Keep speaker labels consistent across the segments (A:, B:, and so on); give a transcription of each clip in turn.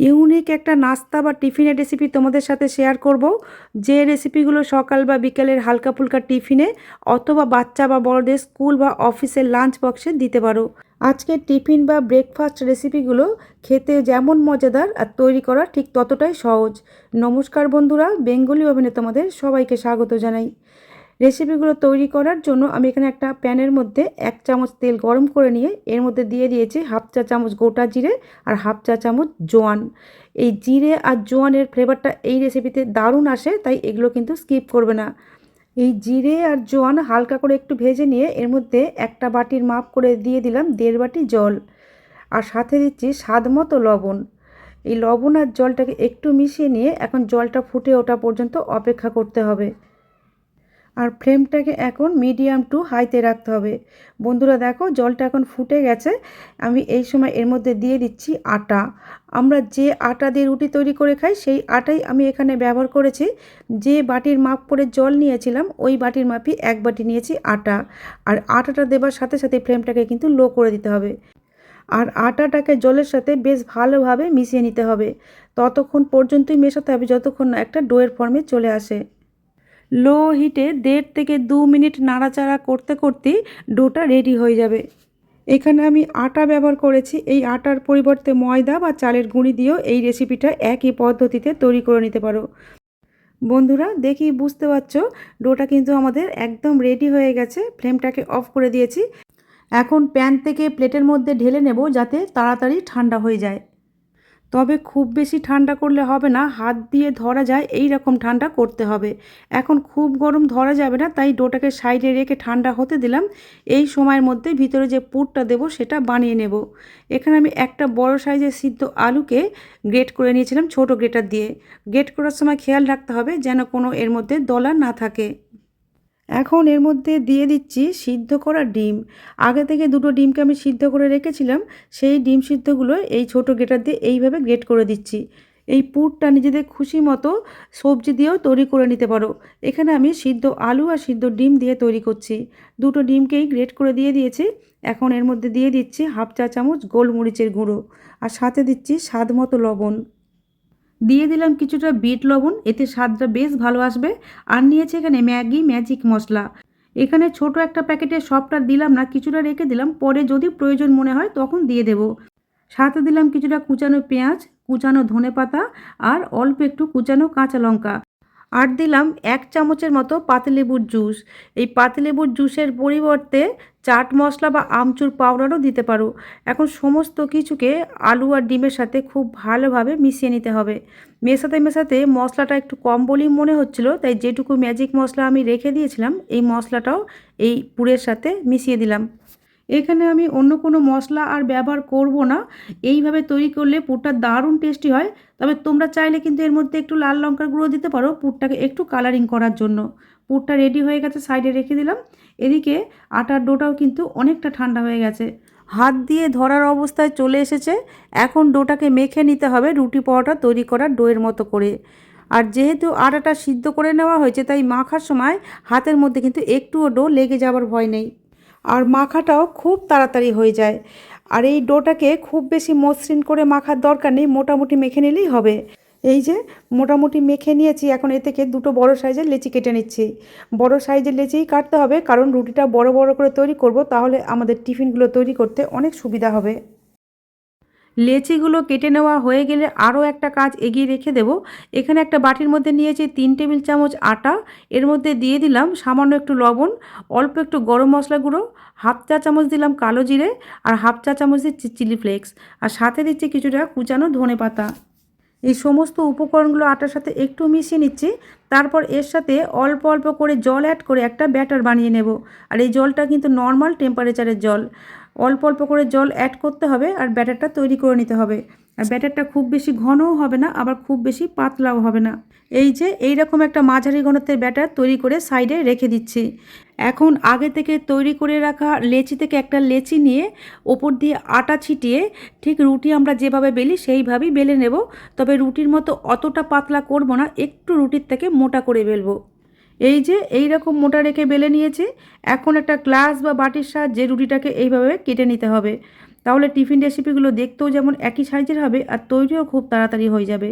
A: Unique একটা নাস্তা বা টিফিনের রেসিপি তোমাদের সাথে শেয়ার করব, যে রেসিপিগুলো সকাল বা বিকেলের হালকা ফুলকা টিফিনে অথবা বাচ্চা বা বড়দের স্কুল বা অফিসের লাঞ্চ বক্সে দিতে পারো। আজকের টিফিন বা ব্রেকফাস্ট রেসিপিগুলো খেতে যেমন মজাদার আর তৈরি করা ঠিক ততটাই সহজ। নমস্কার বন্ধুরা, বেঙ্গলি ওভেনে তোমাদের সবাইকে স্বাগত জানাই। রেসিপিগুলো তৈরি করার জন্য আমি এখানে একটা প্যানের মধ্যে 1 চামচ তেল গরম করে নিয়ে এর মধ্যে দিয়ে দিয়েছি হাফ চা চামচ গোটা জিরে আর হাফ চা চামচ জোয়ান। এই জিরে আর জোয়ানের ফ্লেভারটা এই রেসিপিতে দারুণ আসে, তাই এগুলো কিন্তু স্কিপ করবে না। এই জিরে আর জোয়ান হালকা করে একটু ভেজে নিয়ে এর মধ্যে একটা বাটির মাপ করে দিয়ে দিলাম 1.5 বাটি জল, আর সাথে দিচ্ছি স্বাদ মতো লবণ। এই লবণ আর জলটাকে একটু মিশিয়ে নিয়ে এখন জলটা ফুটে ওঠা পর্যন্ত অপেক্ষা করতে হবে, আর ফ্লেমটাকে এখন মিডিয়াম টু হাইতে রাখতে হবে। বন্ধুরা দেখো, জলটা এখন ফুটে গেছে। আমি এই সময় এর মধ্যে দিয়ে দিচ্ছি আটা। আমরা যে আটা দিয়ে রুটি তৈরি করে খাই সেই আটাই আমি এখানে ব্যবহার করেছি। যে বাটির মাপ করে জল নিয়েছিলাম ওই বাটির মাপই 1 বাটি নিয়েছি আটা। আর আটাটা দেবার সাথে সাথে ফ্লেমটাকে কিন্তু লো করে দিতে হবে, আর আটাটাকে জলের সাথে বেশ ভালোভাবে মিশিয়ে নিতে হবে। ততক্ষণ পর্যন্তই মেশাতে হবে যতক্ষণ না একটা ডোয়ের ফর্মে চলে আসে। লো হিটে 1.5 থেকে 2 মিনিট নাড়াচাড়া করতে করতেই ডোটা রেডি হয়ে যাবে। এখানে আমি আটা ব্যবহার করেছি। এই আটার পরিবর্তে ময়দা বা চালের গুঁড়ি দিয়েও এই রেসিপিটা একই পদ্ধতিতে তৈরি করে নিতে পারো। বন্ধুরা দেখি বুঝতে পারছো, ডোটা কিন্তু আমাদের একদম রেডি হয়ে গেছে। ফ্লেমটাকে অফ করে দিয়েছি। এখন প্যান থেকে প্লেটের মধ্যে ঢেলে নেব যাতে তাড়াতাড়ি ঠান্ডা হয়ে যায়। তবে খুব বেশি ঠান্ডা করলে হবে না, হাত দিয়ে ধরা যায় এই রকম ঠান্ডা করতে হবে। এখন খুব গরম ধরা যাবে না, তাই ডোটাকে সাইডে রেখে ঠান্ডা হতে দিলাম। এই সময়ের মধ্যে ভিতরে যে পুরটা দেবো সেটা বানিয়ে নেব। এখানে আমি একটা বড় সাইজের সিদ্ধ আলুকে গ্রেট করে নিয়েছিলাম ছোট গ্রেটার দিয়ে। গ্রেট করার সময় খেয়াল রাখতে হবে যেন কোনো এর মধ্যে দলা না থাকে। এখন এর মধ্যে দিয়ে দিচ্ছি সিদ্ধ করা ডিম। আগে থেকে 2টো ডিমকে আমি সিদ্ধ করে রেখেছিলাম। সেই ডিম সিদ্ধগুলো এই ছোট গ্রেটার দিয়ে এইভাবে গ্রেট করে দিচ্ছি। এই পুরটা নিজেদের খুশি মতো সবজি দিয়েও তৈরি করে নিতে পারো। এখানে আমি সিদ্ধ আলু আর সিদ্ধ ডিম দিয়ে তৈরি করছি। 2টো ডিমকেই গ্রেট করে দিয়ে দিয়েছি। এখন এর মধ্যে দিয়ে দিচ্ছি হাফ চা চামচ গোলমরিচের গুঁড়ো, আর সাথে দিচ্ছি স্বাদ মতো লবণ। দিয়ে দিলাম কিছুটা বিট লবণ, এতে স্বাদটা বেশ ভালো আসবে। আর নিয়েছি এখানে ম্যাগি ম্যাজিক মশলা। এখানে ছোট একটা প্যাকেটে সবটা দিলাম না, কিছুটা রেখে দিলাম, পরে যদি প্রয়োজন মনে হয় তখন দিয়ে দেব। সাথে দিলাম কিছুটা কুচানো পেঁয়াজ, কুচানো ধনেপাতা আর অল্প একটু কুচানো কাঁচা লঙ্কা। আর দিলাম 1 চামচের মতো পাতিলেবুর জুস। এই পাতিলেবুর জুসের পরিবর্তে চাট মশলা বা আমচুর পাউডারও দিতে পারো। এখন সমস্ত কিছুকে আলু আর ডিমের সাথে খুব ভালোভাবে মিশিয়ে নিতে হবে। মেশাতে মেশাতে মশলাটা একটু কম বলেই মনে হচ্ছিল, তাই যেটুকু ম্যাজিক মশলা আমি রেখে দিয়েছিলাম এই মশলাটাও এই পুরের সাথে মিশিয়ে দিলাম। এখানে আমি অন্য কোনো মশলা আর ব্যবহার করব না। এইভাবে তৈরি করলে পুরটা দারুণ টেস্টি হয়। তবে তোমরা চাইলে কিন্তু এর মধ্যে একটু লাল লঙ্কার গুঁড়ো দিতে পারো পুরটাকে একটু কালারিং করার জন্য। পুরটা রেডি হয়ে গেছে, সাইডে রেখে দিলাম। এদিকে আটার ডোটাও কিন্তু অনেকটা ঠান্ডা হয়ে গেছে, হাত দিয়ে ধরার অবস্থায় চলে এসেছে। এখন ডোটাকে মেখে নিতে হবে রুটি পরোটা তৈরি করার ডোয়ের মতো করে। আর যেহেতু আটাটা সিদ্ধ করে নেওয়া হয়েছে তাই মাখার সময় হাতের মধ্যে কিন্তু একটুও ডো লেগে যাওয়ার ভয় নেই, আর মাখাটাও খুব তাড়াতাড়ি হয়ে যায়। আর এই ডোটাকে খুব বেশি মসৃণ করে মাখার দরকার নেই, মোটামুটি মেখে নিলেই হবে। এই যে মোটামুটি মেখে নিয়েছি, এখন এ থেকে 2টো বড় সাইজের লেচি কেটে নিচ্ছি। বড় সাইজের লেচিই কাটতে হবে, কারণ রুটিটা বড় বড় করে তৈরি করব, তাহলে আমাদের টিফিনগুলো তৈরি করতে অনেক সুবিধা হবে। লেচিগুলো কেটে নেওয়া হয়ে গেলে আরও একটা কাজ এগিয়ে রেখে দেব। এখানে একটা বাটির মধ্যে নিয়েছি 3 টেবিল চামচ আটা। এর মধ্যে দিয়ে দিলাম সামান্য একটু লবণ, অল্প একটু গরম মশলা গুঁড়ো, হাফ চা চামচ দিলাম কালো জিরে, আর হাফ চা চামচ দিচ্ছি চিলি ফ্লেক্স, আর সাথে দিচ্ছি কিছুটা কুচানো ধনেপাতা। এই সমস্ত উপকরণগুলো আটার সাথে একটু মিশিয়ে নিচ্ছি। তারপর এর সাথে অল্প অল্প করে জল অ্যাড করে একটা ব্যাটার বানিয়ে নেব। আর এই জলটা কিন্তু নর্মাল টেম্পারেচারের জল। অল্প অল্প করে জল অ্যাড করতে হবে আর ব্যাটারটা তৈরি করে নিতে হবে। আর ব্যাটারটা খুব বেশি ঘনও হবে না, আবার খুব বেশি পাতলাও হবে না। এই যে এইরকম একটা মাঝারি ঘনত্বের ব্যাটার তৈরি করে সাইডে রেখে দিচ্ছি। এখন আগে থেকে তৈরি করে রাখা লেচি থেকে একটা লেচি নিয়ে ওপর দিয়ে আটা ছিটিয়ে ঠিক রুটি আমরা যেভাবে বেলি সেইভাবেই বেলে নেব। তবে রুটির মতো অতটা পাতলা করব না, একটু রুটির থেকে মোটা করে বেলবো। এই যে এই রকম মোটা রেখে বেলে নিয়েছি। এখন একটা গ্লাস বা বাটির সাহায্যে রুটিটাকে এইভাবে কেটে নিতে হবে। তাহলে টিফিন রেসিপিগুলো দেখতেও যেমন একই সাইজের হবে আর তৈরিও খুব তাড়াতাড়ি হয়ে যাবে।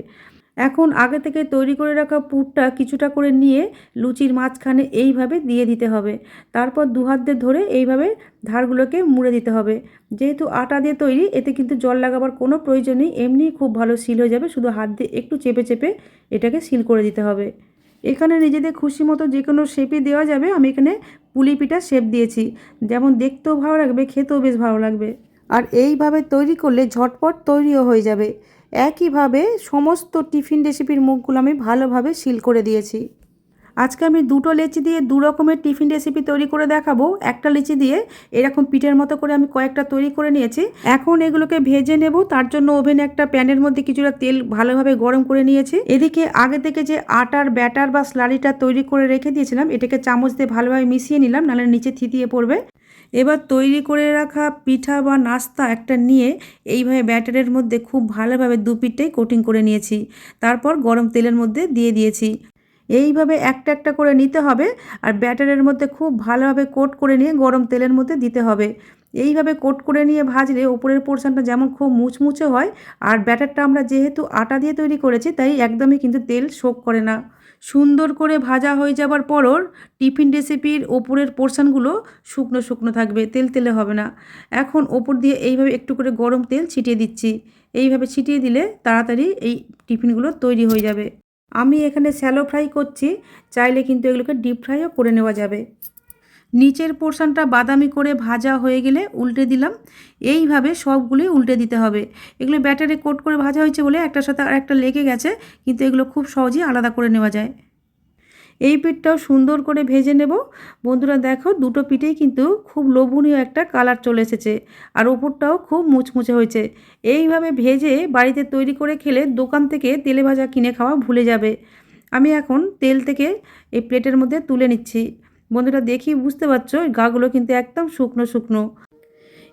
A: এখন আগে থেকে তৈরি করে রাখা পুরটা কিছুটা করে নিয়ে লুচির মাঝখানে এইভাবে দিয়ে দিতে হবে। তারপর দু হাত দিয়ে ধরে এইভাবে ধারগুলোকে মুড়ে দিতে হবে। যেহেতু আটা দিয়ে তৈরি, এতে কিন্তু জল লাগাবার কোনো প্রয়োজন নেই, এমনিই খুব ভালো সিল হয়ে যাবে। শুধু হাত দিয়ে একটু চেপে চেপে এটাকে সিল করে দিতে হবে। এখানে নিজেদের খুশি মতো যে কোনো শেপই দেওয়া যাবে। আমি এখানে পুলি পিঠার শেপ দিয়েছি, যেমন দেখতেও ভালো লাগবে, খেতেও বেশ ভালো লাগবে। আর এইভাবে তৈরি করলে ঝটপট তৈরিও হয়ে যাবে। একইভাবে সমস্ত টিফিন রেসিপির মুখগুলো আমি ভালোভাবে সিল করে দিয়েছি। আজকে আমি দুটো লেচি দিয়ে দু রকমের টিফিন রেসিপি তৈরি করে দেখাবো। একটা লেচি দিয়ে এরকম পিঠের মতো করে আমি কয়েকটা তৈরি করে নিয়েছি। এখন এগুলোকে ভেজে নেব। তার জন্য ওভেনে একটা প্যানের মধ্যে কিছুটা তেল ভালোভাবে গরম করে নিয়েছি। এদিকে আগে থেকে যে আটার ব্যাটার বা স্লারিটা তৈরি করে রেখে দিয়েছিলাম, এটাকে চামচ দিয়ে ভালোভাবে মিশিয়ে নিলাম, নাহলে নিচে থিতিয়ে পড়বে। এবার তৈরি করে রাখা পিঠা বা নাস্তা একটা নিয়ে এইভাবে ব্যাটারের মধ্যে খুব ভালোভাবে দু পিঠটাই কোটিং করে নিয়েছি। তারপর গরম তেলের মধ্যে দিয়ে দিয়েছি। এইভাবে একটা একটা করে নিতে হবে আর ব্যাটারের মধ্যে খুব ভালোভাবে কোট করে নিয়ে গরম তেলের মধ্যে দিতে হবে। এইভাবে কোট করে নিয়ে ভাজলে ওপরের পোর্শনটা যেমন খুব মুচমুচে হয়, আর ব্যাটারটা আমরা যেহেতু আটা দিয়ে তৈরি করেছি তাই একদমই কিন্তু তেল শোক করে না। সুন্দর করে ভাজা হয়ে যাবার পরও টিফিন রেসিপির ওপরের পোর্শনগুলো শুকনো শুকনো থাকবে, তেল তেলে হবে না। এখন ওপর দিয়ে এইভাবে একটু করে গরম তেল ছিটিয়ে দিচ্ছি। এইভাবে ছিটিয়ে দিলে তাড়াতাড়ি এই টিফিনগুলো তৈরি হয়ে যাবে। আমি এখানে শ্যালো ফ্রাই করছি, চাইলে কিন্তু এগুলোকে ডিপ ফ্রাইও করে নেওয়া যাবে। নিচের পোর্শনটা বাদামি করে ভাজা হয়ে গেলে উল্টে দিলাম। এইভাবে সবগুলোই উল্টে দিতে হবে। এগুলো ব্যাটারে কোট করে ভাজা হয়েছে বলে একটার সাথে আর একটা লেগে গেছে, কিন্তু এগুলো খুব সহজেই আলাদা করে নেওয়া যায়। এই পিঠটাও সুন্দর করে ভেজে নেব। বন্ধুরা দেখো, দুটো পিঠেই কিন্তু খুব লোভনীয় একটা কালার চলে এসেছে আর ওপরটাও খুব মুচমুচে হয়েছে। এইভাবে ভেজে বাড়িতে তৈরি করে খেলে দোকান থেকে তেলে ভাজা কিনে খাওয়া ভুলে যাবে। আমি এখন তেল থেকে এই প্লেটের মধ্যে তুলে নিচ্ছি। বন্ধুরা দেখি বুঝতে পারছো, গাগুলো কিন্তু একদম শুকনো শুকনো।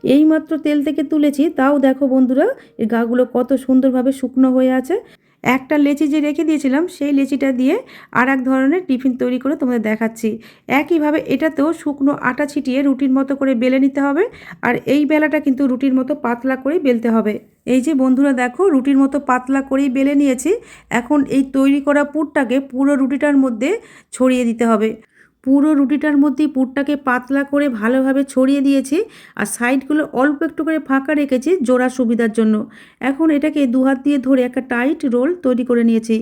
A: এইমাত্র তেল থেকে তুলেছি, তাও দেখো বন্ধুরা এই গাগুলো কত সুন্দরভাবে শুকনো হয়ে আছে। একটা লেচি যে রেখে দিয়েছিলাম সেই লেচিটা দিয়ে আর এক ধরনের টিফিন তৈরি করে তোমাদের দেখাচ্ছি। একইভাবে এটাতেও শুকনো আটা ছিটিয়ে রুটির মতো করে বেলে নিতে হবে। আর এই বেলাটা কিন্তু রুটির মতো পাতলা করেই বেলতে হবে। এই যে বন্ধুরা দেখো, রুটির মতো পাতলা করেই বেলে নিয়েছি। এখন এই তৈরি করা পুরটাকে পুরো রুটিটার মধ্যে ছড়িয়ে দিতে হবে। পুরো রুটিটার মধ্যেই পুরটাকে পাতলা করে ভালোভাবে ছড়িয়ে দিয়েছি আর সাইডগুলো অল্প একটু করে ফাঁকা রেখেছি জোড়ার সুবিধার জন্য। এখন এটাকে দু হাত দিয়ে ধরে একটা টাইট রোল তৈরি করে নিয়েছি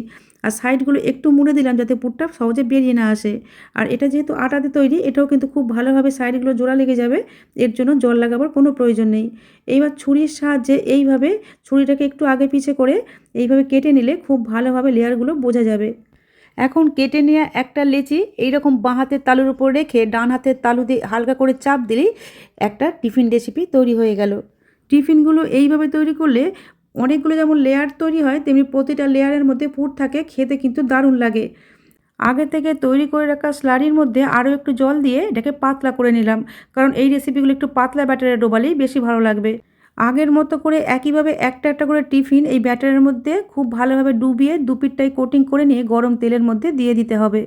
A: আর সাইডগুলো একটু মুড়ে দিলাম যাতে পুরটা সহজে বেরিয়ে না আসে। আর এটা যেহেতু আটাতে তৈরি, এটাও কিন্তু খুব ভালোভাবে সাইডগুলো জোড়া লেগে যাবে, এর জন্য জল লাগাবার কোনো প্রয়োজন নেই। এইবার ছুরির সাহায্যে এইভাবে ছুরিটাকে একটু আগে পিছে করে এইভাবে কেটে নিলে খুব ভালোভাবে লেয়ারগুলো বোঝা যাবে। এখন কেটে নেওয়া একটা লেচি এইরকম বাঁ হাতের তালুর উপর রেখে ডান হাতের তালু দিয়ে হালকা করে চাপ দিলেই একটা টিফিন রেসিপি তৈরি হয়ে গেল। টিফিনগুলো এইভাবে তৈরি করলে অনেকগুলো যেমন লেয়ার তৈরি হয়, তেমনি প্রতিটা লেয়ারের মধ্যে পুর থাকে, খেতে কিন্তু দারুণ লাগে। আগে থেকে তৈরি করে রাখা স্লারির মধ্যে আরও একটু জল দিয়ে এটাকে পাতলা করে নিলাম, কারণ এই রেসিপিগুলো একটু পাতলা ব্যাটারে ডোবালেই বেশি ভালো লাগবে। আগের মতো করে একইভাবে একটা একটা করে টিফিন এই ব্যাটারের মধ্যে খুব ভালোভাবে ডুবিয়ে দু পিঠটাই কোটিং করে নিয়ে গরম তেলের মধ্যে দিয়ে দিতে হবে।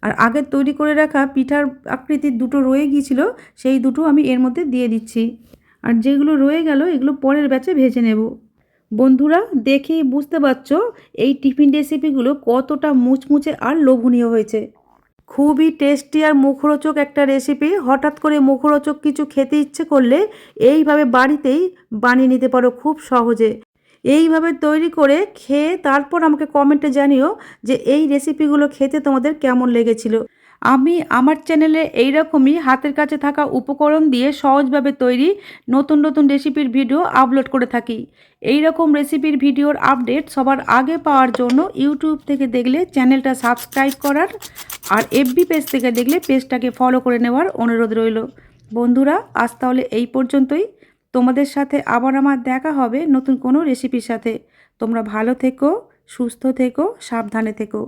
A: আর আগের তৈরি করে রাখা পিঠার আকৃতির দুটো রয়ে গিয়েছিল, সেই দুটো আমি এর মধ্যে দিয়ে দিচ্ছি। আর যেগুলো রয়ে গেল এগুলো পরের ব্যাচে ভেজে নেব। বন্ধুরা দেখেই বুঝতে পারছো এই টিফিন রেসিপিগুলো কতটা মুচমুচে আর লোভনীয় হয়েছে। খুবই টেস্টি আর মুখরোচক একটা রেসিপি। হঠাৎ করে মুখরোচক কিছু খেতে ইচ্ছে করলে এইভাবে বাড়িতেই বানিয়ে নিতে পারো খুব সহজে। এইভাবে তৈরি করে খেয়ে তারপর আমাকে কমেন্টে জানিও যে এই রেসিপিগুলো খেতে তোমাদের কেমন লেগেছিল। আমি আমার চ্যানেলে এইরকমই হাতের কাছে থাকা উপকরণ দিয়ে সহজভাবে তৈরি নতুন নতুন রেসিপির ভিডিও আপলোড করে থাকি। এই রকম রেসিপির ভিডিওর আপডেট সবার আগে পাওয়ার জন্য ইউটিউব থেকে দেখলে চ্যানেলটা সাবস্ক্রাইব করার আর এফবি পেজ থেকে দেখলে পেজটাকে ফলো করে নেওয়ার অনুরোধ রইল। বন্ধুরা আজ তাহলে এই পর্যন্তই। তোমাদের সাথে আবার আমার দেখা হবে নতুন কোনো রেসিপির সাথে। তোমরা ভালো থেকো, সুস্থ থেকো, সাবধানে থেকো।